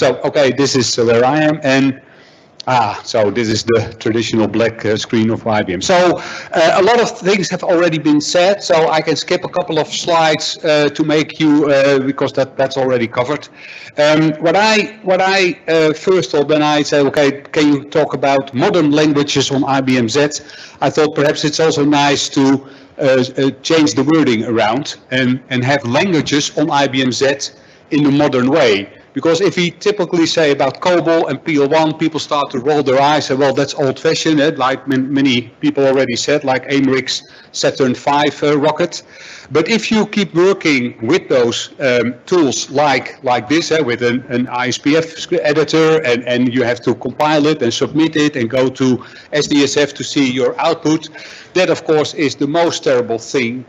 So, okay, this is where I am, and so this is the traditional black screen of IBM. So a lot of things have already been said, so I can skip a couple of slides to make you, because that's already covered. What I first thought when I said, okay, can you talk about modern languages on IBM Z? I thought perhaps it's also nice to change the wording around and have languages on IBM Z in a modern way. Because if we typically say about COBOL and PL1, people start to roll their eyes and say, well, that's old-fashioned, like many people already said, like Americ's Saturn V rocket. But if you keep working with those tools like this, with an ISPF editor, and you have to compile it and submit it and go to SDSF to see your output, that of course is the most terrible thing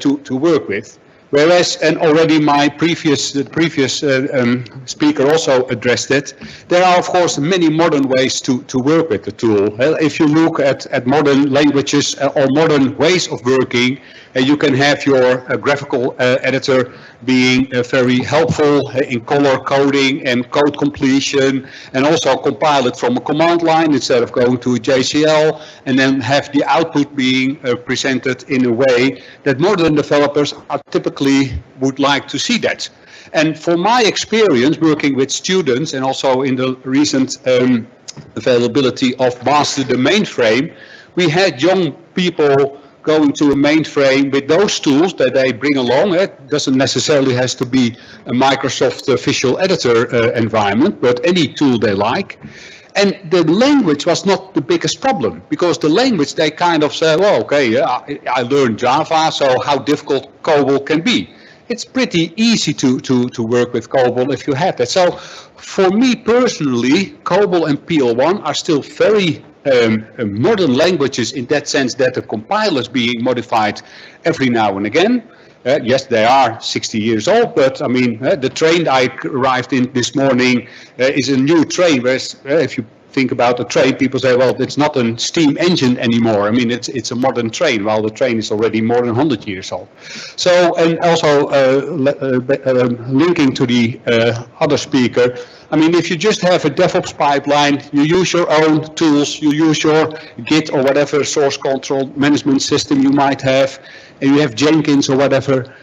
to work with. Whereas, and already the previous speaker also addressed it, there are of course many modern ways to work with the tool. If you look at modern languages or modern ways of working, you can have your graphical editor being very helpful in color coding and code completion, and also compile it from a command line instead of going to a JCL, and then have the output being presented in a way that modern developers are typically would like to see that. And for my experience working with students, and also in the recent availability of Master the Mainframe, we had young people going to a mainframe with those tools that they bring along. It doesn't necessarily has to be a Microsoft Visual Editor environment, but any tool they like. And the language was not the biggest problem, because the language, they kind of say, well, okay, yeah, I learned Java, so how difficult COBOL can be. It's pretty easy to work with COBOL if you have that. So for me personally, COBOL and PL1 are still very modern languages in that sense that the compiler is being modified every now and again. Yes, they are 60 years old, but I mean, the train I arrived in this morning is a new train, whereas if you think about a train, people say, well, it's not a steam engine anymore. I mean, it's a modern train, while the train is already more than 100 years old. So, and also linking to the other speaker, I mean, if you just have a DevOps pipeline, you use your own tools, you use your Git or whatever source control management system you might have, and you have Jenkins or whatever,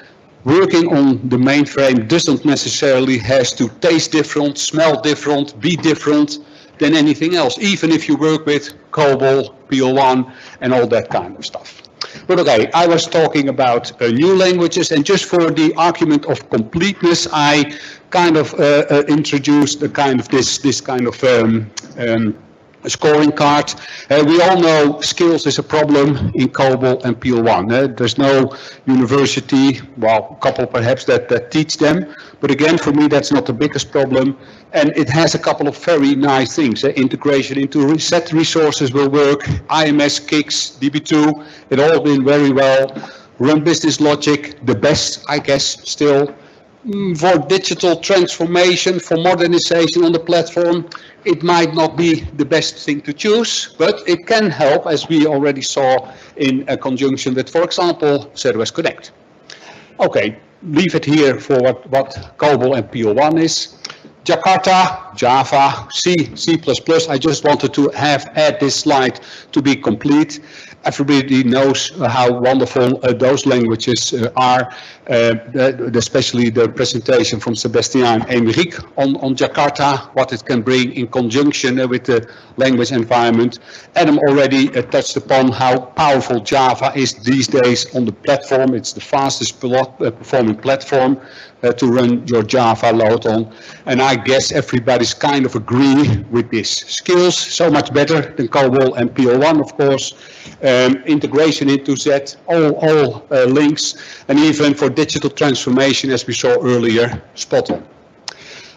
working on the mainframe doesn't necessarily has to taste different, smell different, be different than anything else, even if you work with COBOL, PL1, and all that kind of stuff. But okay, I was talking about new languages, and just for the argument of completeness, I kind of introduced a kind of this kind of scoring card. We all know skills is a problem in COBOL and PL1. There's no university, well, a couple perhaps that teach them, but again, for me, that's not the biggest problem. And it has a couple of very nice things. Integration into set resources will work, IMS, Kix, DB2, it all been very well. Run business logic, the best, I guess, still. For digital transformation, for modernization on the platform, it might not be the best thing to choose, but it can help, as we already saw in a conjunction with, for example, Service Connect. Okay, leave it here for what COBOL and PL1 is. Jakarta, Java, C, C++. I just wanted to add this slide to be complete. Everybody knows how wonderful those languages are, especially the presentation from Sebastian and Emeric on Jakarta, what it can bring in conjunction with the language environment. Adam already touched upon how powerful Java is these days on the platform. It's the fastest performing platform to run your Java load on. And I guess everybody's kind of agree with this. Skills, so much better than COBOL and PL1, of course. Integration into Z, all links, and even for digital transformation, as we saw earlier, spot on.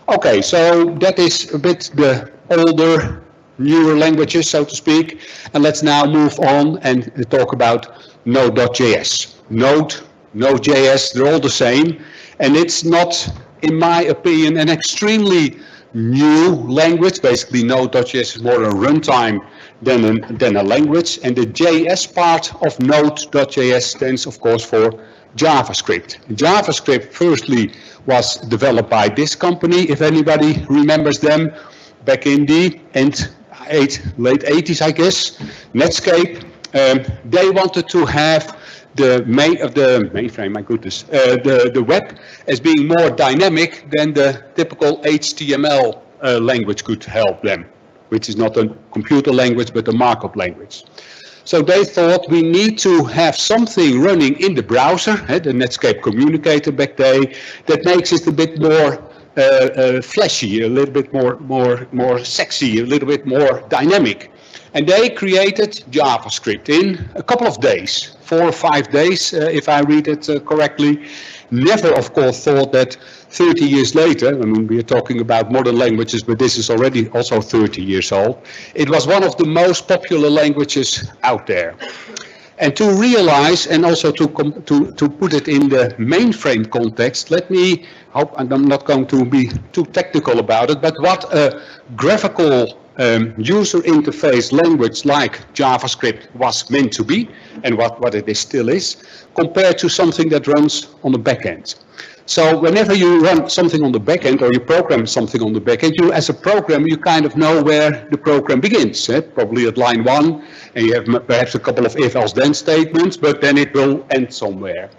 Okay, so that is a bit the older, newer languages, so to speak, and let's now move on and talk about Node.js. Node, Node.js, they're all the same, and it's not, in my opinion, an extremely new language. Basically, Node.js is more a runtime than a language, and the JS part of Node.js stands, of course, for JavaScript. JavaScript firstly was developed by this company, if anybody remembers them, back in the late 80s, I guess, Netscape. They wanted to have the mainframe, my goodness, the web as being more dynamic than the typical HTML language could help them, which is not a computer language but a markup language. So they thought we need to have something running in the browser, the Netscape communicator back then, that makes it a bit more flashy, a little bit more sexy, a little bit more dynamic. And they created JavaScript in a couple of days, 4 or 5 days, if I read it correctly. Never, of course, thought that 30 years later, I mean, we are talking about modern languages, but this is already also 30 years old. It was one of the most popular languages out there. And to realize, and also to put it in the mainframe context, let me, and I'm not going to be too technical about it, but what a graphical user interface language like JavaScript was meant to be, and what it still is, compared to something that runs on the back end. So whenever you run something on the back end, or you program something on the back end, you as a programmer, you kind of know where the program begins, probably at line 1, and you have perhaps a couple of if else then statements, but then it will end somewhere.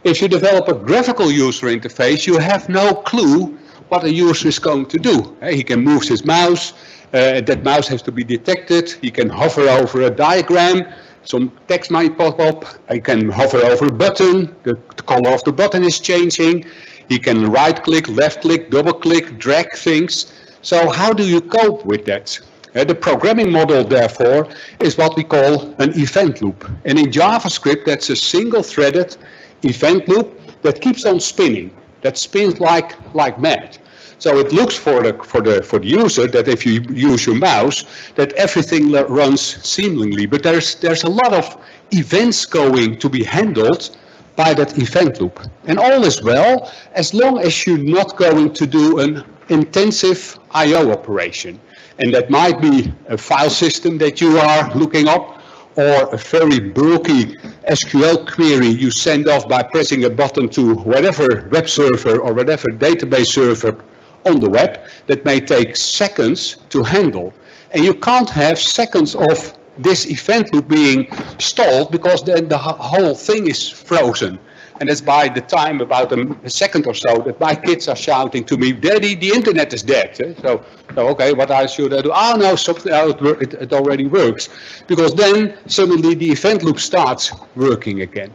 If you develop a graphical user interface, you have no clue what a user is going to do. He can move his mouse, that mouse has to be detected, he can hover over a diagram, some text might pop up, he can hover over a button, the color of the button is changing, he can right click, left click, double click, drag things. So how do you cope with that? The programming model, therefore, is what we call an event loop. And in JavaScript, that's a single-threaded event loop that keeps on spinning, that spins like mad. So it looks for the user that if you use your mouse, that everything runs seamlessly. But there's a lot of events going to be handled by that event loop. And all is well, as long as you're not going to do an intensive I/O operation. And that might be a file system that you are looking up, or a very bulky SQL query you send off by pressing a button to whatever web server or whatever database server on the web that may take seconds to handle. And you can't have seconds of this event loop being stalled, because then the whole thing is frozen. And that's by the time, about a second or so, that my kids are shouting to me, "Daddy, the internet is dead." So okay, what should I do? Oh no, it already works. Because then suddenly the event loop starts working again.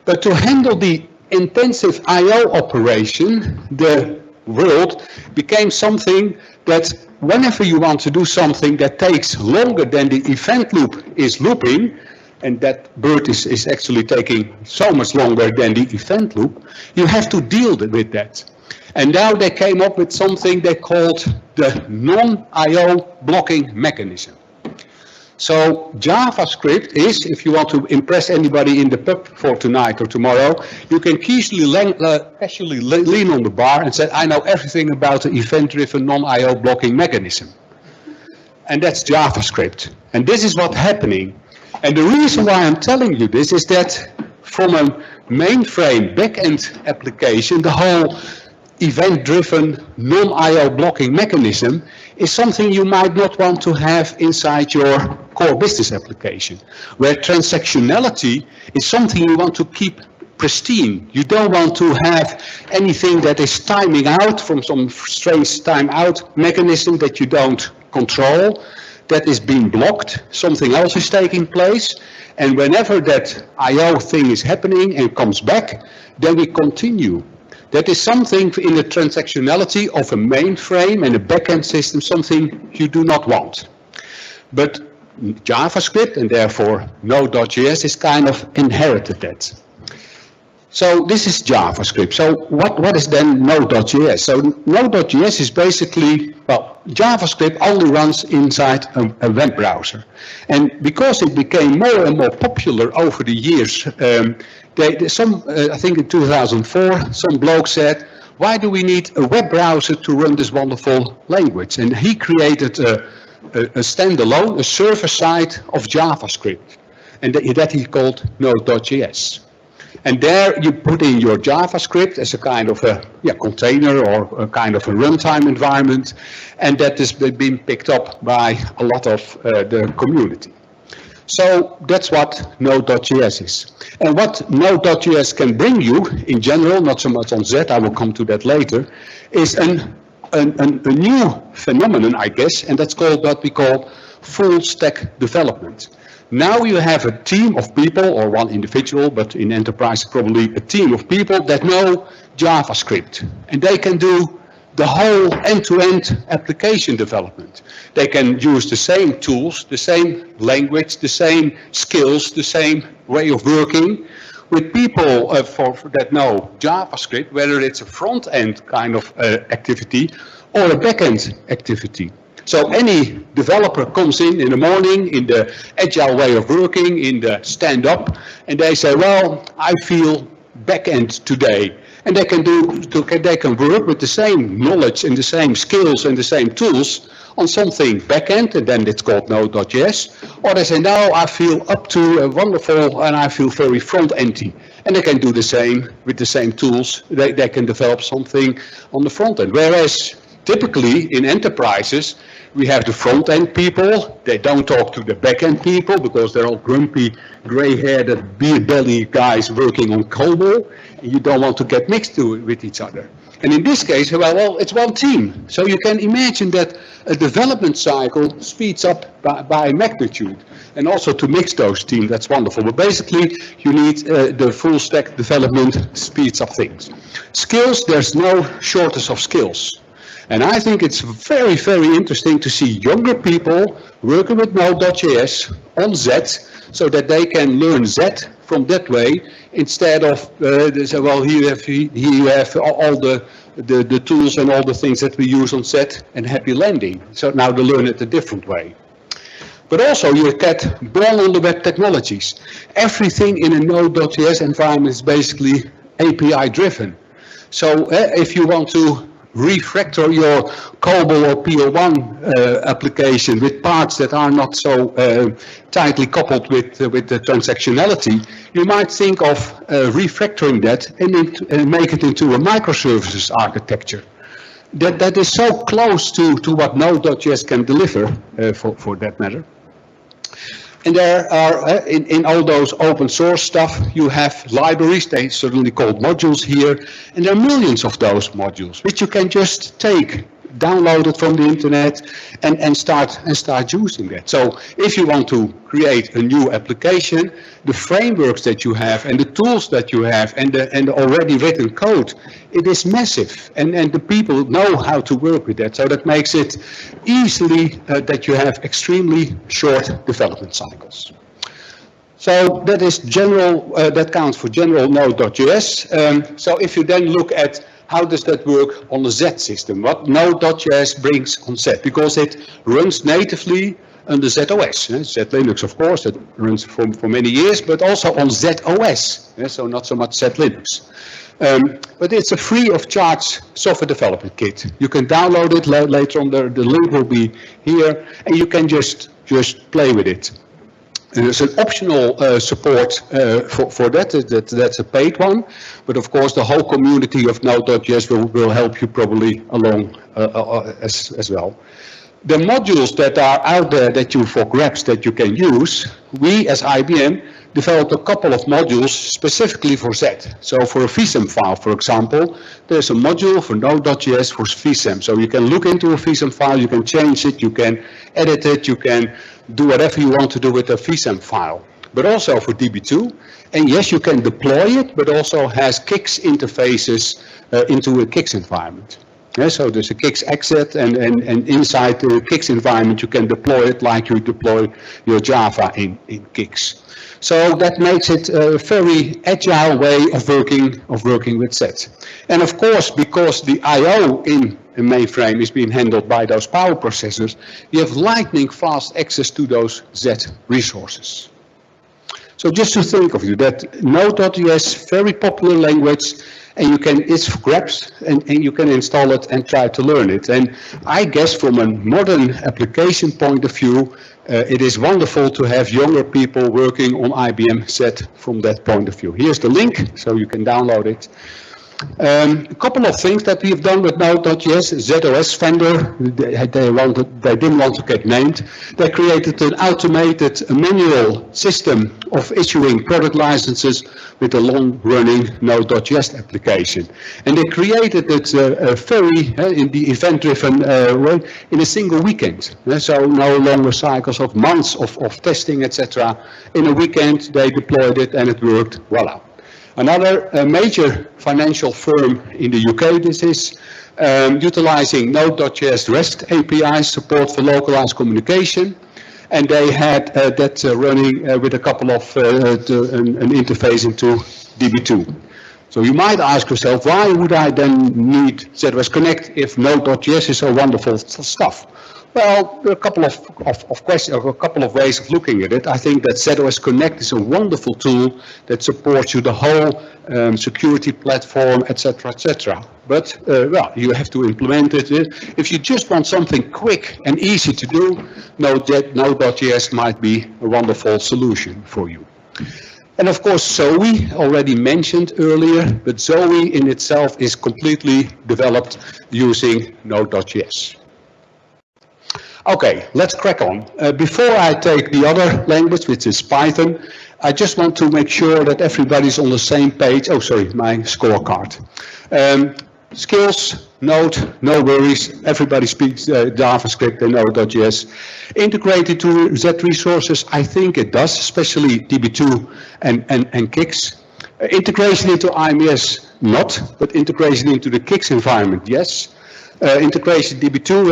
But to handle the intensive I/O operation, the world became something that whenever you want to do something that takes longer than the event loop is looping, and that bird is actually taking so much longer than the event loop, you have to deal with that. And now they came up with something they called the non-I/O blocking mechanism. So JavaScript is, if you want to impress anybody in the pub for tonight or tomorrow, you can casually lean on the bar and say, "I know everything about the event-driven non-I/O blocking mechanism." And that's JavaScript. And this is what's happening. And the reason why I'm telling you this is that from a mainframe backend application, the whole event-driven non-I/O blocking mechanism is something you might not want to have inside your core business application, where transactionality is something you want to keep pristine. You don't want to have anything that is timing out from some strange timeout mechanism that you don't control, that is being blocked, something else is taking place, and whenever that I/O thing is happening and comes back, then we continue. That is something in the transactionality of a mainframe and a backend system, something you do not want. But JavaScript, and therefore Node.js, is kind of inherited that. So this is JavaScript. So what is then Node.js? So Node.js is basically, well, JavaScript only runs inside a web browser. And because it became more and more popular over the years, I think in 2004, some bloke said, "Why do we need a web browser to run this wonderful language?" And he created a standalone, a server side of JavaScript, and that he called Node.js. And there you put in your JavaScript as a kind of a container or a kind of a runtime environment, and that is being picked up by a lot of the community. So that's what Node.js is. And what Node.js can bring you in general, not so much on Z, I will come to that later, is a new phenomenon, I guess, and that's called what we call full stack development. Now you have a team of people, or one individual, but in enterprise probably a team of people that know JavaScript, and they can do the whole end-to-end application development. They can use the same tools, the same language, the same skills, the same way of working with people that know JavaScript, whether it's a front-end kind of activity or a back-end activity. So any developer comes in the morning in the agile way of working, in the stand-up, and they say, well, I feel back-end today. And they can work with the same knowledge and the same skills and the same tools on something back-end, and then it's called Node.js. Or they say, no, I feel up to wonderful and I feel very front-endy. And they can do the same with the same tools. They can develop something on the front end. Whereas typically in enterprises, we have the front-end people. They don't talk to the back-end people because they're all grumpy, gray-haired, beer-belly guys working on COBOL. And you don't want to get mixed with each other. And in this case, well, it's one team. So you can imagine that a development cycle speeds up by magnitude. And also to mix those teams, that's wonderful. But basically, you need the full stack development speeds up things. Skills, there's no shortage of skills. And I think it's very, very interesting to see younger people working with Node.js on Z so that they can learn Z from that way instead of, say, well, here you have all the tools and all the things that we use on Z and happy landing. So now they learn it a different way. But also you get born on the web technologies. Everything in a Node.js environment is basically API driven. So if you want to refactor your COBOL or PL1 application with parts that are not so tightly coupled with the transactionality, you might think of refactoring that and make it into a microservices architecture. That is so close to what Node.js can deliver for that matter. And there are, in all those open source stuff, you have libraries, they certainly called modules here, and there are millions of those modules, which you can just take, download it from the internet, and start using that. So if you want to create a new application, the frameworks that you have, and the tools that you have, and the already written code, it is massive, and the people know how to work with that. So that makes it easily that you have extremely short development cycles. So that is general, that counts for general Node.js. So if you then look at how does that work on the Z system, what Node.js brings on Z, because it runs natively under ZOS. Z Linux, of course, that runs for many years, but also on ZOS, so not so much Z Linux. But it's a free of charge software development kit. You can download it later on, the link will be here, and you can just play with it. There's an optional support for that. That's a paid one, but of course the whole community of Node.js will help you probably along as well. The modules that are out there that you for grabs that you can use, we as IBM developed a couple of modules specifically for Z. So for a vsem file, for example, there's a module for Node.js for vsem. So you can look into a vsem file, you can change it, you can edit it, you can do whatever you want to do with a vsem file. But also for DB2. And yes, you can deploy it, but also has Kix interfaces into a Kix environment. Yeah, so there's a Kix exit, and inside the Kix environment you can deploy it like you deploy your Java in Kix. So that makes it a very agile way of working with Z. And of course, because the I/O in a mainframe is being handled by those power processors, you have lightning fast access to those Z resources. So just to think of you that Node.js, very popular language, and you can, it's for grabs, and you can install it and try to learn it. And I guess from a modern application point of view, it is wonderful to have younger people working on IBM Z from that point of view. Here's the link, so you can download it. A couple of things that we've done with Node.js, ZOS vendor, they didn't want to get named. They created an automated manual system of issuing product licenses with a long-running Node.js application. And they created it very, in the event-driven way, in a single weekend. So no longer cycles of months of testing, etc. In a weekend, they deployed it and it worked, voila. Another major financial firm in the UK, this is utilizing Node.js REST API support for localized communication. And they had that running with a couple of an interface into DB2. So you might ask yourself, why would I then need ZOS Connect if Node.js is so wonderful stuff? Well, there are a couple of questions, a couple of ways of looking at it. I think that ZOS Connect is a wonderful tool that supports you the whole security platform, etc., etc. But well, you have to implement it. If you just want something quick and easy to do, Node.js might be a wonderful solution for you. And of course, Zoe, already mentioned earlier, but Zoe in itself is completely developed using Node.js. Okay, let's crack on. Before I take the other language, which is Python, I just want to make sure that everybody's on the same page. Oh, sorry, my scorecard. Skills, Node, no worries. Everybody speaks JavaScript and Node.js. Integrated to Z resources, I think it does, especially DB2 and Kix. Integration into IMS, not, but integration into the Kix environment, yes. Integration DB2,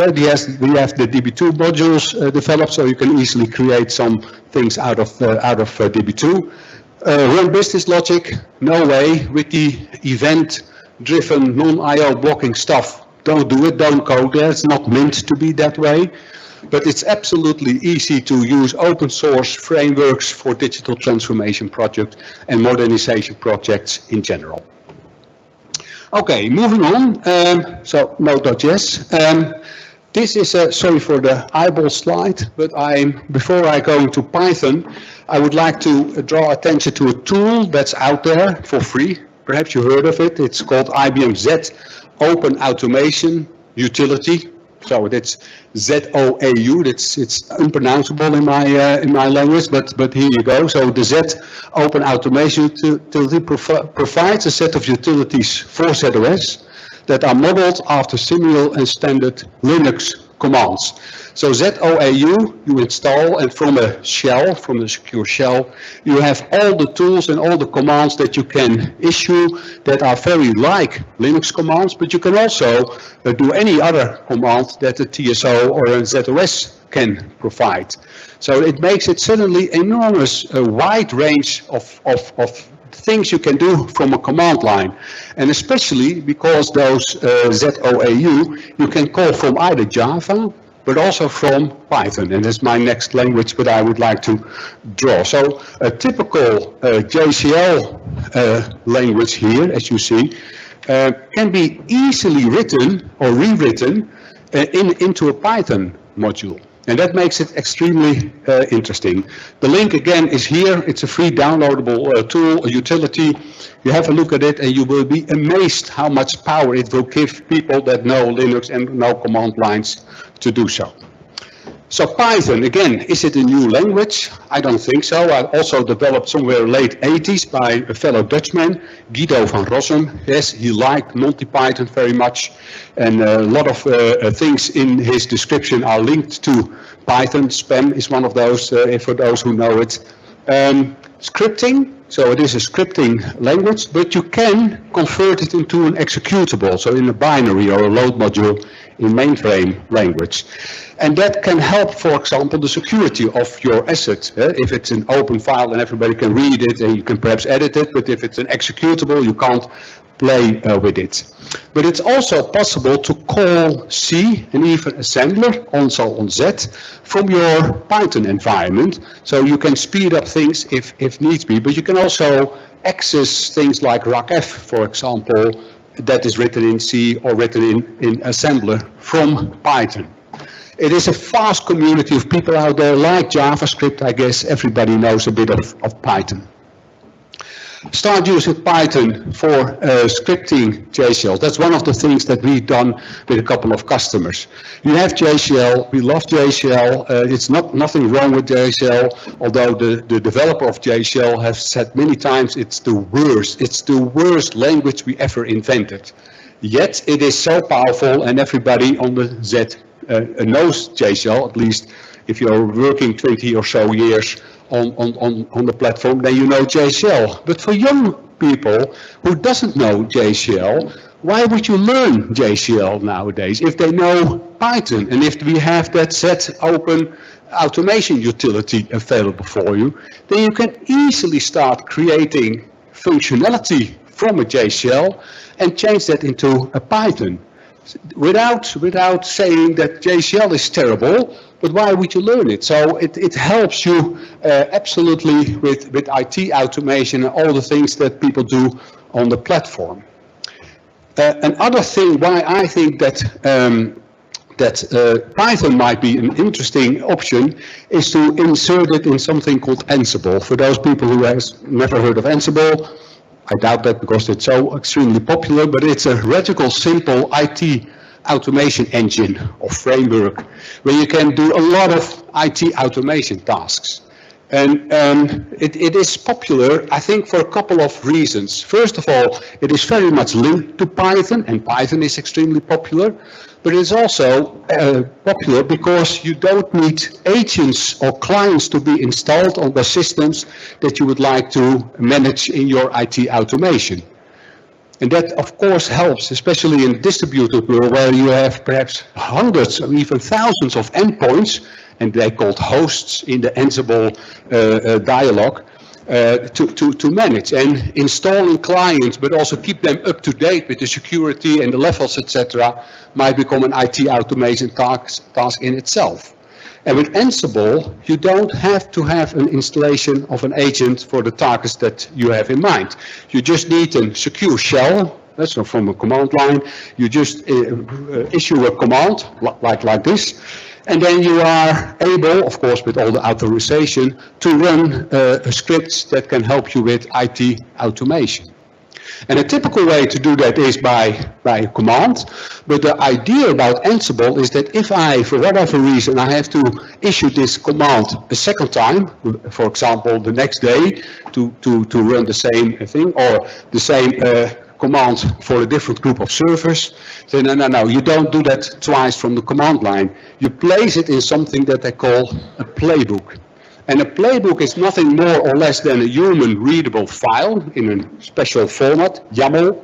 we have the DB2 modules developed, so you can easily create some things out of DB2. Run business logic, no way. With the event-driven non-IO blocking stuff, don't do it, don't code there. It's not meant to be that way. But it's absolutely easy to use open source frameworks for digital transformation projects and modernization projects in general. Okay, moving on. So Node.js. This is sorry for the eyeball slide, but before I go into Python, I would like to draw attention to a tool that's out there for free. Perhaps you heard of it. It's called IBM Z Open Automation Utility. So that's ZOAU. It's unpronounceable in my language, but here you go. So the Z Open Automation Utility provides a set of utilities for ZOS that are modeled after similar and standard Linux commands. So ZOAU you install, and from a shell, from the secure shell, you have all the tools and all the commands that you can issue that are very like Linux commands, but you can also do any other command that a TSO or a ZOS can provide. So it makes it suddenly enormous, wide range of things you can do from a command line, and especially because those ZOAU you can call from either Java but also from Python, and that's my next language that I would like to draw. So a typical JCL language here, as you see, can be easily written or rewritten into a Python module. And that makes it extremely interesting. The link again is here. It's a free downloadable tool, a utility. You have a look at it and you will be amazed how much power it will give people that know Linux and know command lines to do so. So Python, again, is it a new language? I don't think so. I also developed somewhere late 80s by a fellow Dutchman, Guido van Rossum. Yes, he liked MultiPython very much, and a lot of things in his description are linked to Python. Spam is one of those, for those who know it. Scripting, so it is a scripting language, but you can convert it into an executable, so in a binary or a load module mainframe language. And that can help, for example, the security of your asset. If it's an open file and everybody can read it and you can perhaps edit it, but if it's an executable, you can't play with it. But it's also possible to call C and even assembler, also on Z, from your Python environment. So you can speed up things if needs be, but you can also access things like RACF, for example, that is written in C or written in assembler from Python. It is a vast community of people out there like JavaScript. I guess everybody knows a bit of Python. Start using Python for scripting JShell. That's one of the things that we've done with a couple of customers. You have JShell, we love JShell, it's nothing wrong with JShell, although the developer of JShell has said many times it's the worst language we ever invented. Yet it is so powerful and everybody on the Z knows JShell, at least if you're working 20 or so years on the platform, then you know JShell. But for young people who doesn't know JShell, why would you learn JShell nowadays if they know Python? And if we have that Set open automation utility available for you, then you can easily start creating functionality from a JShell and change that into a Python. Without saying that JShell is terrible, but why would you learn it? So it helps you absolutely with IT automation and all the things that people do on the platform. Another thing why I think that Python might be an interesting option is to insert it in something called Ansible. For those people who have never heard of Ansible, I doubt that because it's so extremely popular, but it's a radical simple IT automation engine or framework where you can do a lot of IT automation tasks. And it is popular, I think, for a couple of reasons. First of all, it is very much linked to Python, and Python is extremely popular. But it's also popular because you don't need agents or clients to be installed on the systems that you would like to manage in your IT automation. And that, of course, helps, especially in distributed world where you have perhaps hundreds or even thousands of endpoints, and they're called hosts in the Ansible dialog, to manage. And installing clients, but also keep them up to date with the security and the levels, etc., might become an IT automation task in itself. And with Ansible, you don't have to have an installation of an agent for the targets that you have in mind. You just need a secure shell. That's not from a command line. You just issue a command like this. And then you are able, of course, with all the authorization, to run scripts that can help you with IT automation. And a typical way to do that is by command. But the idea about Ansible is that if I, for whatever reason, I have to issue this command a second time, for example, the next day to run the same thing, or the same command for a different group of servers, then no, you don't do that twice from the command line. You place it in something that they call a playbook. And a playbook is nothing more or less than a human readable file in a special format, YAML,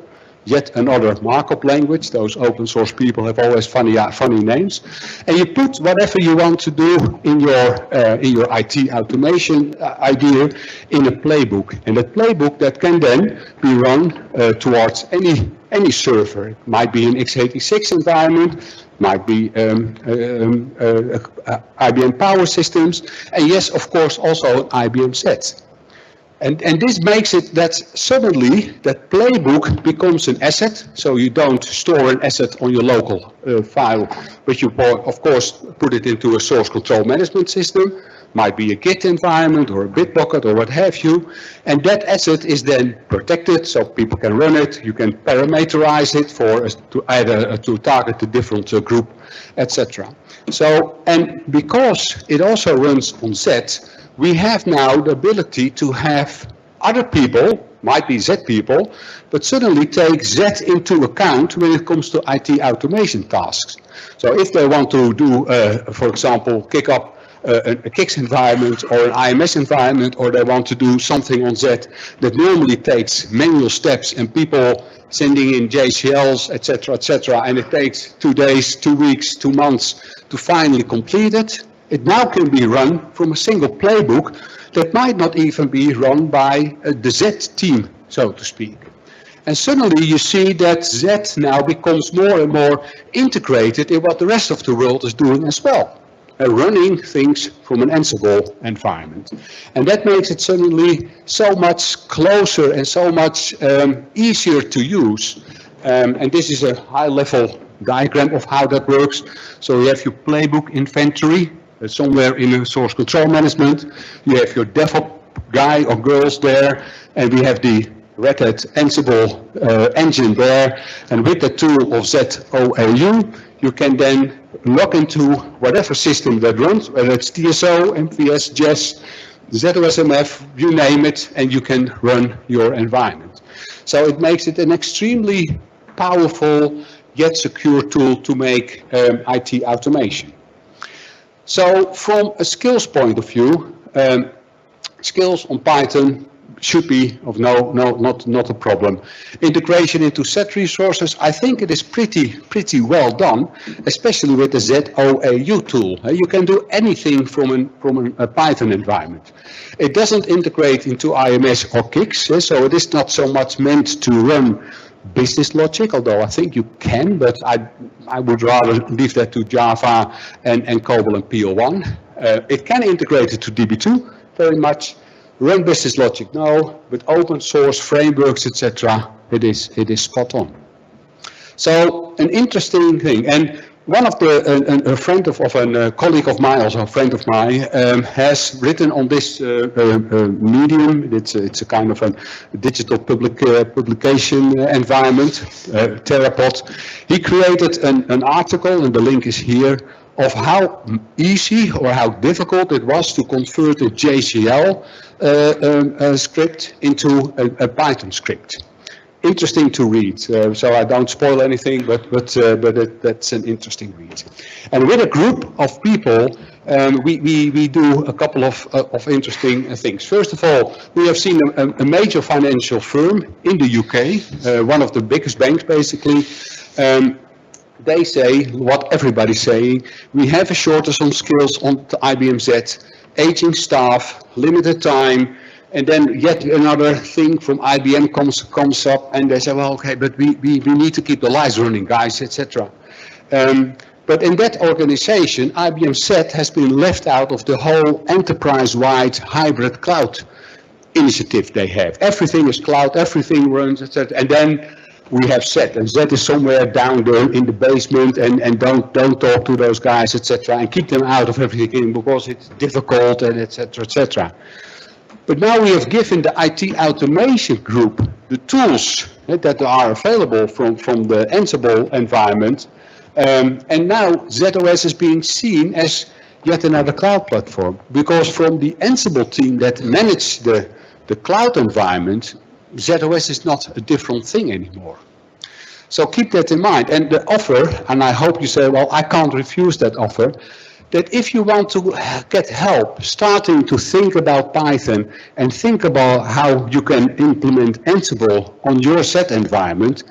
yet another markup language. Those open source people have always funny names. And you put whatever you want to do in your IT automation idea in a playbook. And a playbook that can then be run towards any server. It might be an x86 environment, might be IBM Power Systems, and yes, of course, also an IBM Z. And this makes it that suddenly that playbook becomes an asset, so you don't store an asset on your local file, but you, of course, put it into a source control management system, might be a Git environment or a Bitbucket or what have you, and that asset is then protected so people can run it, you can parameterize it to target a different group, etc. So, and because it also runs on Z, we have now the ability to have other people, might be Z people, but suddenly take Z into account when it comes to IT automation tasks. So if they want to do, for example, kick up a KIX environment or an IMS environment, or they want to do something on Z that normally takes manual steps and people sending in JCLs, etc., and it takes 2 days, 2 weeks, 2 months to finally complete it. It now can be run from a single playbook that might not even be run by the Z team, so to speak. And suddenly you see that Z now becomes more and more integrated in what the rest of the world is doing as well, running things from an Ansible environment. And that makes it suddenly so much closer and so much easier to use. And this is a high-level diagram of how that works. So you have your playbook inventory, somewhere in a source control management. You have your DevOps guy or girls there, and we have the Red Hat Ansible engine there. And with the tool of ZOAU, you can then log into whatever system that runs, whether it's TSO, MVS, JES, ZOSMF, you name it, and you can run your environment. So it makes it an extremely powerful yet secure tool to make IT automation. So from a skills point of view, skills on Python should be of not a problem. Integration into set resources, I think it is pretty well done, especially with the ZOAU tool. You can do anything from a Python environment. It doesn't integrate into IMS or Kix, so it is not so much meant to run business logic, although I think you can, but I would rather leave that to Java and COBOL and PL1. It can integrate it to DB2 very much. Run business logic, no, but open source frameworks, etc., it is spot on. So an interesting thing, and one of a friend of a colleague of mine, also a friend of mine, has written on this medium. It's a kind of a digital publication environment, Terrapod. He created an article, and the link is here, of how easy or how difficult it was to convert a JCL script into a Python script. Interesting to read, so I don't spoil anything, but that's an interesting read. And with a group of people, we do a couple of interesting things. First of all, we have seen a major financial firm in the UK, one of the biggest banks basically. They say what everybody's saying. We have a shortage on skills on the IBM Z, aging staff, limited time, and then yet another thing from IBM comes up, and they say, well, okay, but we need to keep the lights running, guys, etc. But in that organization, IBM Z has been left out of the whole enterprise-wide hybrid cloud initiative they have. Everything is cloud, everything runs, etc. And then we have Set, and Z is somewhere down there in the basement, and don't talk to those guys, etc., and keep them out of everything because it's difficult, and etc., etc. But now we have given the IT automation group the tools that are available from the Ansible environment, and now ZOS is being seen as yet another cloud platform, because from the Ansible team that managed the cloud environment, ZOS is not a different thing anymore. So keep that in mind. And the offer, and I hope you say, well, I can't refuse that offer, that if you want to get help starting to think about Python and think about how you can implement Ansible on your set environment,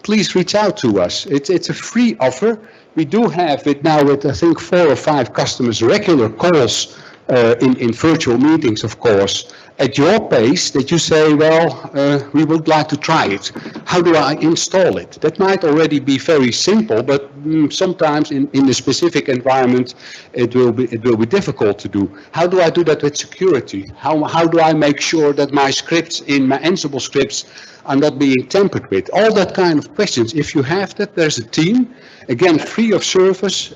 please reach out to us. It's a free offer. We do have it now with, I think, 4 or 5 customers, regular calls in virtual meetings, of course, at your pace, that you say, well, we would like to try it. How do I install it? That might already be very simple, but sometimes in a specific environment, it will be difficult to do. How do I do that with security? How do I make sure that my scripts, in my Ansible scripts, are not being tampered with? All that kind of questions. If you have that, there's a team, again, free of service.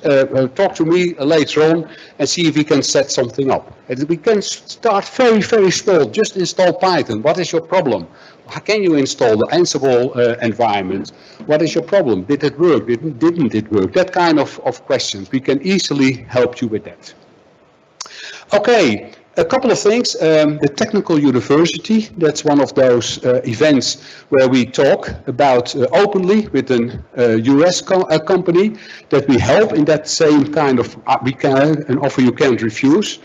Talk to me later on and see if we can set something up. And we can start very, very small. Just install Python. What is your problem? How can you install the Ansible environment? What is your problem? Did it work? Didn't it work? That kind of questions. We can easily help you with that. Okay, A couple of things. The Technical University, that's one of those events where we talk about openly with an US company that we help in that same kind of, we can, an offer you can't refuse.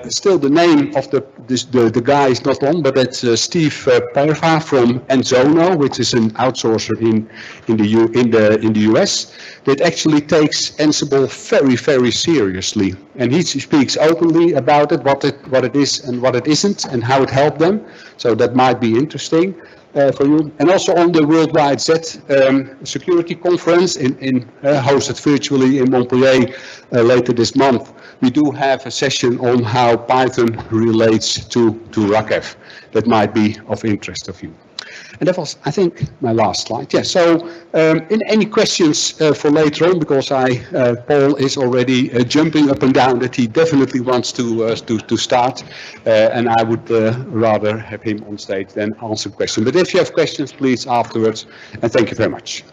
Still the name of the guy is not on, but that's Steve Perva from Enzono, which is an outsourcer in the US, that actually takes Ansible very, very seriously. And he speaks openly about it, what it is and what it isn't, and how it helped them. So that might be interesting for you. And also on the Worldwide Z Security Conference hosted virtually in Montpellier later this month, we do have a session on how Python relates to RACF. That might be of interest of you. And that was, I think, my last slide. Yeah, so any questions for later on, because Paul is already jumping up and down that he definitely wants to start, and I would rather have him on stage than answer questions. But if you have questions, please afterwards, and thank you very much.